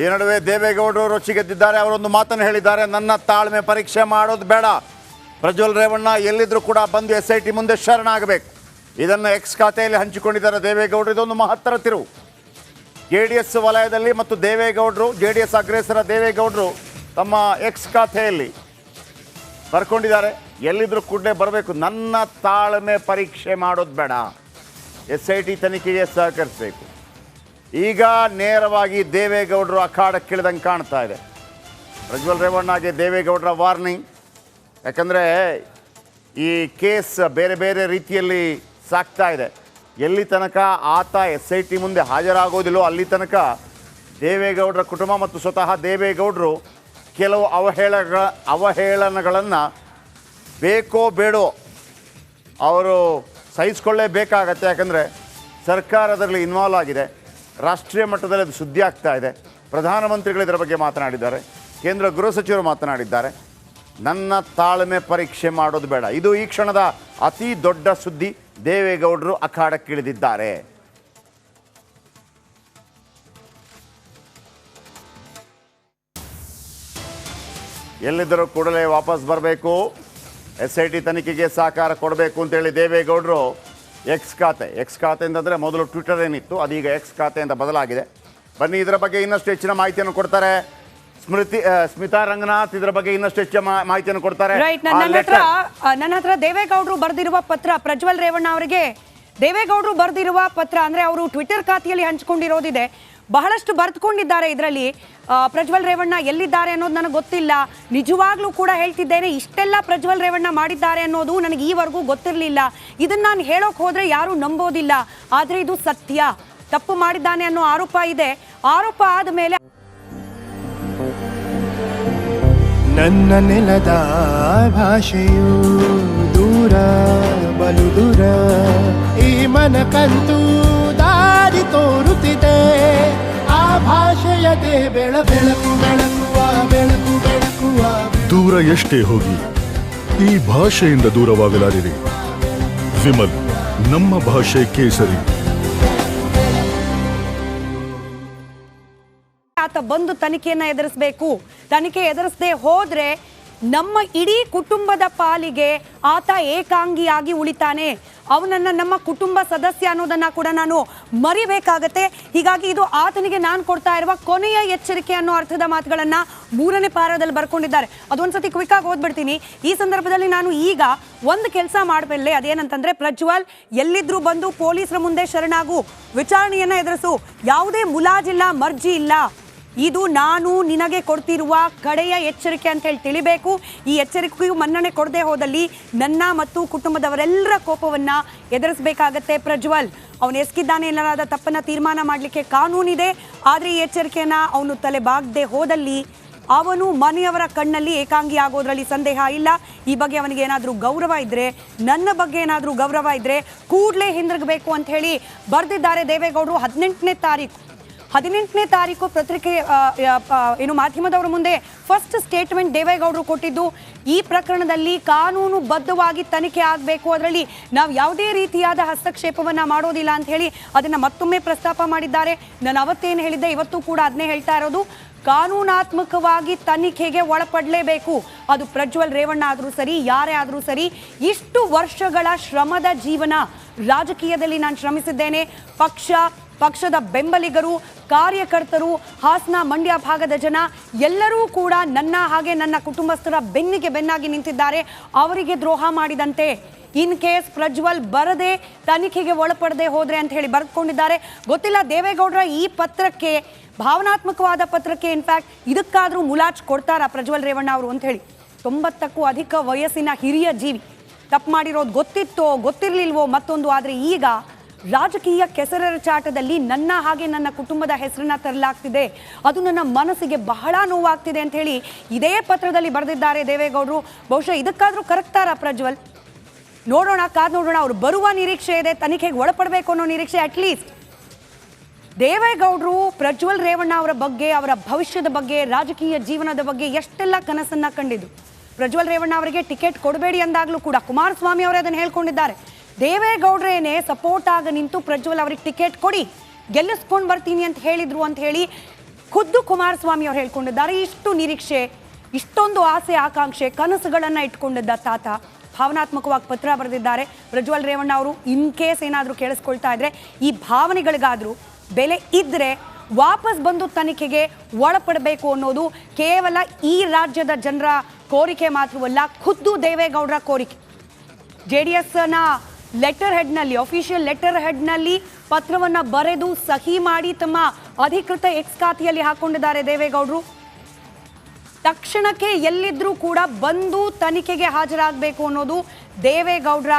ಈ ನಡುವೆ ದೇವೇಗೌಡರು ರೊಚ್ಚಿಗೆದ್ದಿದ್ದಾರೆ. ಅವರೊಂದು ಮಾತನ್ನು ಹೇಳಿದ್ದಾರೆ, ನನ್ನ ತಾಳ್ಮೆ ಪರೀಕ್ಷೆ ಮಾಡೋದು ಬೇಡ, ಪ್ರಜ್ವಲ್ ರೇವಣ್ಣ ಎಲ್ಲಿದ್ದರೂ ಕೂಡ ಬಂದು SIT ಮುಂದೆ ಶರಣಾಗಬೇಕು. ಇದನ್ನು ಎಕ್ಸ್ ಖಾತೆಯಲ್ಲಿ ಹಂಚಿಕೊಂಡಿದ್ದಾರೆ ದೇವೇಗೌಡರು. ಇದೊಂದು ಮಹತ್ತರ ತಿರುವು. JDS ವಲಯದಲ್ಲಿ ಮತ್ತು ದೇವೇಗೌಡರು, JDS ಅಗ್ರೇಸರ ದೇವೇಗೌಡರು ತಮ್ಮ ಎಕ್ಸ್ ಖಾತೆಯಲ್ಲಿ ಬರ್ಕೊಂಡಿದ್ದಾರೆ, ಎಲ್ಲಿದ್ದರೂ ಕೂಡಲೇ ಬರಬೇಕು, ನನ್ನ ತಾಳ್ಮೆ ಪರೀಕ್ಷೆ ಮಾಡೋದು ಬೇಡ, SIT ತನಿಖೆಗೆ ಸಹಕರಿಸಬೇಕು. ಈಗ ನೇರವಾಗಿ ದೇವೇಗೌಡರು ಅಖಾಡಕ್ಕಿಳಿದಂಗೆ ಕಾಣ್ತಾ ಇದೆ. ಪ್ರಜ್ವಲ್ ರೇವಣ್ಣಗೆ ದೇವೇಗೌಡರ ವಾರ್ನಿಂಗ್. ಯಾಕಂದರೆ ಈ ಕೇಸ್ ಬೇರೆ ಬೇರೆ ರೀತಿಯಲ್ಲಿ ಸಾಗ್ತಾ ಇದೆ. ಎಲ್ಲಿ ತನಕ ಆತ SIT ಮುಂದೆ ಹಾಜರಾಗೋದಿಲ್ಲೋ ಅಲ್ಲಿ ತನಕ ದೇವೇಗೌಡರ ಕುಟುಂಬ ಮತ್ತು ಸ್ವತಃ ದೇವೇಗೌಡರು ಕೆಲವು ಅವಹೇಳನಗಳನ್ನು ಬೇಕೋ ಬೇಡೋ ಅವರು ಸಹಿಸ್ಕೊಳ್ಳೇಬೇಕಾಗತ್ತೆ. ಯಾಕಂದರೆ ಸರ್ಕಾರ ಅದರಲ್ಲಿ ಇನ್ವಾಲ್ವ್ ಆಗಿದೆ, ರಾಷ್ಟ್ರೀಯ ಮಟ್ಟದಲ್ಲಿ ಅದು ಸುದ್ದಿ ಆಗ್ತಾ ಇದೆ. ಪ್ರಧಾನಮಂತ್ರಿಗಳು ಇದರ ಬಗ್ಗೆ ಮಾತನಾಡಿದ್ದಾರೆ, ಕೇಂದ್ರ ಗೃಹ ಸಚಿವರು ಮಾತನಾಡಿದ್ದಾರೆ. ನನ್ನ ತಾಳ್ಮೆ ಪರೀಕ್ಷೆ ಮಾಡೋದು ಬೇಡ, ಇದು ಈ ಕ್ಷಣದ ಅತಿ ದೊಡ್ಡ ಸುದ್ದಿ. ದೇವೇಗೌಡರು ಅಖಾಡಕ್ಕಿಳಿದಿದ್ದಾರೆ. ಎಲ್ಲಿದ್ದರೂ ಕೂಡಲೇ ವಾಪಸ್ ಬರಬೇಕು, SIT ತನಿಖೆಗೆ ಸಹಕಾರ ಕೊಡಬೇಕು ಅಂತೇಳಿ ದೇವೇಗೌಡರು ಎಕ್ಸ್ ಖಾತೆ ಅಂತಂದರೆ ಮೊದಲು ಟ್ವಿಟರ್ ಏನಿತ್ತು, ಅದೀಗ ಎಕ್ಸ್ ಖಾತೆಯಿಂದ ಬದಲಾಗಿದೆ. ಬನ್ನಿ, ಇದರ ಬಗ್ಗೆ ಇನ್ನಷ್ಟು ಹೆಚ್ಚಿನ ಮಾಹಿತಿಯನ್ನು ಕೊಡ್ತಾರೆ ಸ್ಮಿತಾ ರಂಗನಾಥ್. ಇದರ ಬಗ್ಗೆ ಇನ್ನಷ್ಟು ಹೆಚ್ಚಿನ ಮಾಹಿತಿಯನ್ನು ಕೊಡ್ತಾರೆ. ನನ್ನ ಹತ್ರ ದೇವೇಗೌಡರು ಬರೆದಿರುವ ಪತ್ರ, ಪ್ರಜ್ವಲ್ ರೇವಣ್ಣ ಅವರಿಗೆ ದೇವೇಗೌಡರು ಬರೆದಿರುವ ಪತ್ರ, ಅಂದ್ರೆ ಅವರು ಟ್ವಿಟರ್ ಖಾತೆಯಲ್ಲಿ ಹಂಚಿಕೊಂಡಿರೋದಿದೆ. ಬಹಳಷ್ಟು ಬರೆದುಕೊಂಡಿದ್ದಾರೆ ಇದರಲ್ಲಿ. ಪ್ರಜ್ವಲ್ ರೇವಣ್ಣ ಎಲ್ಲಿದ್ದಾರೆ ಅನ್ನೋದು ನನಗೆ ಗೊತ್ತಿಲ್ಲ, ನಿಜವಾಗ್ಲೂ ಕೂಡ ಹೇಳ್ತಿದ್ದೇನೆ, ಇಷ್ಟೆಲ್ಲ ಪ್ರಜ್ವಲ್ ರೇವಣ್ಣ ಮಾಡಿದ್ದಾರೆ ಅನ್ನೋದು ನನಗೆ ಈವರೆಗೂ ಗೊತ್ತಿರಲಿಲ್ಲ. ಇದನ್ನ ನಾನು ಹೇಳೋಕೆ ಹೋದ್ರೆ ಯಾರು ನಂಬೋದಿಲ್ಲ, ಆದ್ರೆ ಇದು ಸತ್ಯ. ತಪ್ಪು ಮಾಡಿದ್ದಾನೆ ಅನ್ನೋ ಆರೋಪ ಇದೆ. ಆರೋಪ ಆದ ಮೇಲೆ ನನ್ನ ನೆಲದ ಭಾಷೆಯು ದೂರ ಬಲು ದೂರ, ಈ ಮನಕಂತೂ ದಾರಿ ತೋರುತ್ತಿದೆ. ಆ ಭಾಷೆಯದೇ ಬೆಳಕು ಬೆಳಕುವ ಬೆಳಕು ಬೆಳಕುವ. ದೂರ ಎಷ್ಟೇ ಹೋಗಿ ಈ ಭಾಷೆಯಿಂದ ದೂರವಾಗಲಾರಿರಿ. ವಿಮಲ್, ನಮ್ಮ ಭಾಷೆ ಕೇಸರಿ. ಆತ ಬಂದು ತನಿಖೆಯನ್ನ ಎದುರಿಸಬೇಕು. ತನಿಖೆ ಎದುರಿಸದೆ ಹೋದ್ರೆ ನಮ್ಮ ಇಡೀ ಕುಟುಂಬದ ಪಾಲಿಗೆ ಆತ ಏಕಾಂಗಿಯಾಗಿ ಉಳಿತಾನೆ. ಅವನನ್ನ ನಮ್ಮ ಕುಟುಂಬ ಸದಸ್ಯ ಅನ್ನೋದನ್ನ ಕೂಡ ನಾನು ಮರಿಬೇಕಾಗತ್ತೆ. ಹೀಗಾಗಿ ಇದು ಆತನಿಗೆ ನಾನು ಕೊಡ್ತಾ ಇರುವ ಕೊನೆಯ ಎಚ್ಚರಿಕೆ ಅನ್ನೋ ಅರ್ಥದ ಮಾತುಗಳನ್ನ 3ನೇ ಪಾರದಲ್ಲಿ ಬರ್ಕೊಂಡಿದ್ದಾರೆ. ಅದೊಂದ್ಸತಿ ಕ್ವಿಕ್ ಆಗಿ ಓದ್ಬಿಡ್ತೀನಿ. ಈ ಸಂದರ್ಭದಲ್ಲಿ ನಾನು ಈಗ ಒಂದು ಕೆಲಸ ಮಾಡಬಲ್ಲೆ, ಅದೇನಂತಂದ್ರೆ ಪ್ರಜ್ವಲ್ ಎಲ್ಲಿದ್ರೂ ಬಂದು ಪೊಲೀಸರ ಮುಂದೆ ಶರಣಾಗು, ವಿಚಾರಣೆಯನ್ನ ಎದುರಿಸು, ಯಾವುದೇ ಮುಲಾಜಿಲ್ಲ, ಮರ್ಜಿ ಇಲ್ಲ. ಇದು ನಾನು ನಿನಗೆ ಕೊಡ್ತಿರುವ ಕಡೆಯ ಎಚ್ಚರಿಕೆ ಅಂತ ಹೇಳಿ ತಿಳಿಬೇಕು. ಈ ಎಚ್ಚರಿಕೆಯು ಮನ್ನಣೆ ಕೊಡದೆ ಹೋದಲ್ಲಿ ನನ್ನ ಮತ್ತು ಕುಟುಂಬದವರೆಲ್ಲರ ಕೋಪವನ್ನ ಎದುರಿಸಬೇಕಾಗತ್ತೆ. ಪ್ರಜ್ವಲ್ ಅವನು ಎಸಗಿದ್ದಾನೆ ಎನ್ನಲಾದ ತಪ್ಪನ್ನ ತೀರ್ಮಾನ ಮಾಡಲಿಕ್ಕೆ ಕಾನೂನಿದೆ. ಆದರೆ ಈ ಎಚ್ಚರಿಕೆಯನ್ನ ಅವನು ತಲೆ ಬಾಗದೆ ಹೋದಲ್ಲಿ ಅವನು ಮನೆಯವರ ಕಣ್ಣಲ್ಲಿ ಏಕಾಂಗಿ ಆಗೋದ್ರಲ್ಲಿ ಸಂದೇಹ ಇಲ್ಲ. ಈ ಬಗ್ಗೆ ಅವನಿಗೆ ಏನಾದರೂ ಗೌರವ ಇದ್ರೆ, ನನ್ನ ಬಗ್ಗೆ ಏನಾದರೂ ಗೌರವ ಇದ್ರೆ ಕೂಡಲೇ ಹಿಂದಿರುಗಬೇಕು ಅಂತ ಹೇಳಿ ಬರೆದಿದ್ದಾರೆ ದೇವೇಗೌಡರು. 18ನೇ ತಾರೀಕು ಪತ್ರಿಕೆ ಏನು ಮಾಧ್ಯಮದವರ ಮುಂದೆ ಫಸ್ಟ್ ಸ್ಟೇಟ್ಮೆಂಟ್ ದೇವೇಗೌಡರು ಕೊಟ್ಟಿದ್ದು, ಈ ಪ್ರಕರಣದಲ್ಲಿ ಕಾನೂನುಬದ್ಧವಾಗಿ ತನಿಖೆ ಆಗಬೇಕು, ಅದರಲ್ಲಿ ನಾವು ಯಾವುದೇ ರೀತಿಯಾದ ಹಸ್ತಕ್ಷೇಪವನ್ನ ಮಾಡೋದಿಲ್ಲ ಅಂತ ಹೇಳಿ ಅದನ್ನ ಮತ್ತೊಮ್ಮೆ ಪ್ರಸ್ತಾಪ ಮಾಡಿದ್ದಾರೆ. ನಾನು ಅವತ್ತೇನು ಹೇಳಿದ್ದೆ, ಇವತ್ತು ಕೂಡ ಅದನ್ನೇ ಹೇಳ್ತಾ ಇರೋದು, ಕಾನೂನಾತ್ಮಕವಾಗಿ ತನಿಖೆಗೆ ಒಳಪಡಲೇಬೇಕು. ಅದು ಪ್ರಜ್ವಲ್ ರೇವಣ್ಣ ಆದರೂ ಸರಿ, ಯಾರೇ ಆದರೂ ಸರಿ. ಇಷ್ಟು ವರ್ಷಗಳ ಶ್ರಮದ ಜೀವನ, ರಾಜಕೀಯದಲ್ಲಿ ನಾನು ಶ್ರಮಿಸಿದ್ದೇನೆ. ಪಕ್ಷದ ಬೆಂಬಲಿಗರು, ಕಾರ್ಯಕರ್ತರು, ಹಾಸನ ಮಂಡ್ಯ ಭಾಗದ ಜನ ಎಲ್ಲರೂ ಕೂಡ ನನ್ನ ಹಾಗೆ ನನ್ನ ಕುಟುಂಬಸ್ಥರ ಬೆನ್ನಿಗೆ ಬೆನ್ನಾಗಿ ನಿಂತಿದ್ದಾರೆ. ಅವರಿಗೆ ದ್ರೋಹ ಮಾಡಿದಂತೆ ಇನ್ ಕೇಸ್ ಪ್ರಜ್ವಲ್ ಬರದೆ ತನಿಖೆಗೆ ಒಳಪಡದೆ ಹೋದ್ರೆ ಅಂತ ಹೇಳಿ ಬರೆದುಕೊಂಡಿದ್ದಾರೆ. ಗೊತ್ತಿಲ್ಲ ದೇವೇಗೌಡರ ಈ ಪತ್ರಕ್ಕೆ, ಭಾವನಾತ್ಮಕವಾದ ಪತ್ರಕ್ಕೆ ಇನ್ಫ್ಯಾಕ್ಟ್ ಇದಕ್ಕಾದ್ರೂ ಮುಲಾಜ್ ಕೊಡ್ತಾರಾ ಪ್ರಜ್ವಲ್ ರೇವಣ್ಣ ಅವರು ಅಂತ ಹೇಳಿ. 90ಕ್ಕೂ ಅಧಿಕ ವಯಸ್ಸಿನ ಹಿರಿಯ ಜೀವಿ, ತಪ್ಪು ಮಾಡಿರೋದು ಗೊತ್ತಿತ್ತೋ ಗೊತ್ತಿರ್ಲಿಲ್ವೋ ಮತ್ತೊಂದು. ಆದರೆ ಈಗ ರಾಜಕೀಯ ಕೆಸರರ ಚಾಟದಲ್ಲಿ ನನ್ನ ಹಾಗೆ ನನ್ನ ಕುಟುಂಬದ ಹೆಸರನ್ನ ತರಲಾಗ್ತಿದೆ, ಅದು ನನ್ನ ಮನಸ್ಸಿಗೆ ಬಹಳ ನೋವಾಗ್ತಿದೆ ಅಂತ ಹೇಳಿ ಇದೇ ಪತ್ರದಲ್ಲಿ ಬರೆದಿದ್ದಾರೆ ದೇವೇಗೌಡರು. ಬಹುಶಃ ಇದಕ್ಕಾದ್ರೂ ಕರಗ್ತಾರ ಪ್ರಜ್ವಲ್? ನೋಡೋಣ, ಕಾದ್ ನೋಡೋಣ. ಅವರು ಬರುವ ನಿರೀಕ್ಷೆ ಇದೆ, ತನಿಖೆಗೆ ಒಳಪಡಬೇಕು ಅನ್ನೋ ನಿರೀಕ್ಷೆ. ಅಟ್ಲೀಸ್ಟ್ ದೇವೇಗೌಡರು ಪ್ರಜ್ವಲ್ ರೇವಣ್ಣ ಅವರ ಬಗ್ಗೆ, ಅವರ ಭವಿಷ್ಯದ ಬಗ್ಗೆ, ರಾಜಕೀಯ ಜೀವನದ ಬಗ್ಗೆ ಎಷ್ಟೆಲ್ಲ ಕನಸನ್ನ ಕಂಡಿದ್ದು. ಪ್ರಜ್ವಲ್ ರೇವಣ್ಣ ಅವರಿಗೆ ಟಿಕೆಟ್ ಕೊಡಬೇಡಿ ಅಂದಾಗಲೂ ಕೂಡ ಕುಮಾರಸ್ವಾಮಿ ಅವರೇ ಅದನ್ನು ಹೇಳ್ಕೊಂಡಿದ್ದಾರೆ. ದೇವೇಗೌಡರೇನೆ ಸಪೋರ್ಟ್ ಆಗ ನಿಂತು ಪ್ರಜ್ವಲ್ ಅವರಿಗೆ ಟಿಕೆಟ್ ಕೊಡಿ, ಗೆಲ್ಲಿಸ್ಕೊಂಡು ಬರ್ತೀನಿ ಅಂತ ಹೇಳಿದ್ರು ಅಂತ ಹೇಳಿ ಖುದ್ದು ಕುಮಾರಸ್ವಾಮಿ ಅವರು ಹೇಳ್ಕೊಂಡಿದ್ದಾರೆ. ಇಷ್ಟು ನಿರೀಕ್ಷೆ, ಇಷ್ಟೊಂದು ಆಸೆ ಆಕಾಂಕ್ಷೆ ಕನಸುಗಳನ್ನು ಇಟ್ಕೊಂಡಿದ್ದ ತಾತ ಭಾವನಾತ್ಮಕವಾಗಿ ಪತ್ರ ಬರೆದಿದ್ದಾರೆ. ಪ್ರಜ್ವಲ್ ರೇವಣ್ಣ ಅವರು ಇನ್ ಕೇಸ್ ಏನಾದರೂ ಕೇಳಿಸ್ಕೊಳ್ತಾ ಇದ್ರೆ ಈ ಭಾವನೆಗಳಿಗಾದರೂ ಬೆಲೆ ಇದ್ದರೆ ವಾಪಸ್ ಬಂದು ತನಿಖೆಗೆ ಒಳಪಡಬೇಕು ಅನ್ನೋದು ಕೇವಲ ಈ ರಾಜ್ಯದ ಜನರ ಕೋರಿಕೆ ಮಾತ್ರವಲ್ಲ, ಖುದ್ದು ದೇವೇಗೌಡರ ಕೋರಿಕೆ. JDSನ ಲೆಟರ್ ಹೆಡ್ನಲ್ಲಿ, ಅಫಿಷಿಯಲ್ ಲೆಟರ್ ಹೆಡ್ನಲ್ಲಿ ಪತ್ರವನ್ನು ಬರೆದು ಸಹಿ ಮಾಡಿ ತಮ್ಮ ಅಧಿಕೃತ ಎಕ್ಸ್ ಖಾತೆಯಲ್ಲಿ ಹಾಕೊಂಡಿದ್ದಾರೆ ದೇವೇಗೌಡರು. ತಕ್ಷಣಕ್ಕೆ ಎಲ್ಲಿದ್ರೂ ಕೂಡ ಬಂದು ತನಿಖೆಗೆ ಹಾಜರಾಗಬೇಕು ಅನ್ನೋದು ದೇವೇಗೌಡರ